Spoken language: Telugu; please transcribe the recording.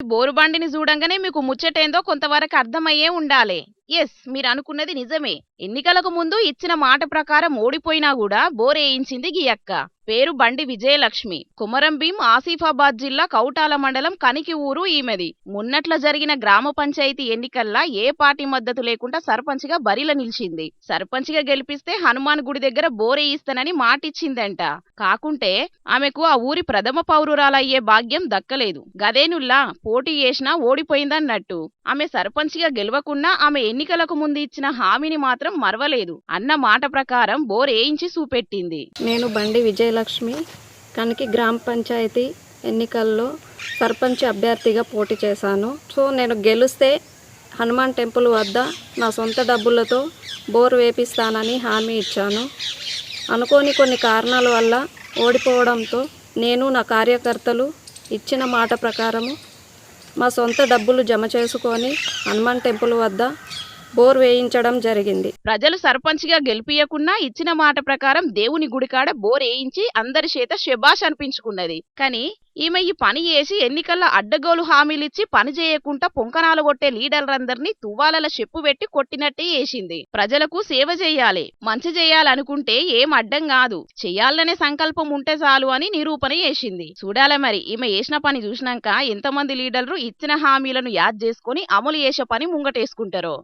బోరుబండిని చూడంగానే మీకు ముచ్చటేందో కొంతవరకు అర్థమయ్యే ఉండాలి. ఎస్, మీరు అనుకున్నది నిజమే. ఎన్నికలకు ముందు ఇచ్చిన మాట ప్రకారం ఓడిపోయినా కూడా బోరేయించింది గీ అక్క. పేరు బండి విజయలక్ష్మి. కుమరం భీం ఆసిఫాబాద్ జిల్లా కౌటాల మండలం కనికి ఊరు ఈమెది. మొన్నట్ల జరిగిన గ్రామ పంచాయతీ ఎన్నికల్లా ఏ పార్టీ మద్దతు లేకుండా సర్పంచ్ గా బరిల నిలిచింది. సర్పంచ్ గా గెలిపిస్తే హనుమాన్ గుడి దగ్గర బోరేయిస్తానని మాటిచ్చిందంట. కాకుంటే ఆమెకు ఆ ఊరి ప్రథమ పౌరురాలయ్యే భాగ్యం దక్కలేదు. గదేనుల్లా పోటీ చేసినా ఓడిపోయిందన్నట్టు. ఆమె సర్పంచ్ గా గెలవకున్నా ఆమె ఎన్నికలకు ముందు ఇచ్చిన హామీని మాత్రం మరవలేదు. అన్న మాట ప్రకారం బోరేయించి చూపెట్టింది. నేను బండి విజయలక్ష్మి కనికి గ్రామ పంచాయతీ ఎన్నికల్లో సర్పంచ్ అభ్యర్థిగా పోటీ చేశాను. సో నేను గెలిస్తే హనుమాన్ టెంపుల్ వద్ద నా సొంత డబ్బులతో బోర్ వేపిస్తానని హామీ ఇచ్చాను. అనుకోని కొన్ని కారణాల వల్ల ఓడిపోవడంతో నేను నా కార్యకర్తలు ఇచ్చిన మాట ప్రకారము మా సొంత డబ్బులు జమ చేసుకొని హనుమాన్ టెంపుల్ వద్ద బోర్ వేయించడం జరిగింది. ప్రజలు సర్పంచ్ గా గెలిపియకున్నా ఇచ్చిన మాట ప్రకారం దేవుని గుడికాడ బోర్ వేయించి అందరి చేత శబాష్ అనిపించుకున్నది. కానీ ఈమె ఈ పని చేసి ఎన్నికల్లో అడ్డగోలు హామీలిచ్చి పని చేయకుండా పొంకనాలు కొట్టే లీడర్లందరినీ తువ్వాలల చెప్పు పెట్టి కొట్టినట్టే చేసింది. ప్రజలకు సేవ చేయాలి, మంచి చేయాలనుకుంటే ఏం అడ్డం కాదు, చెయ్యాలనే సంకల్పం ఉంటే చాలు అని నిరూపణ చేసింది. చూడాలి మరి ఈమె చేసిన పని చూసినాక ఎంతమంది లీడర్లు ఇచ్చిన హామీలను యాద్ చేసుకుని అమలు చేసే పని ముంగటేసుకుంటారో.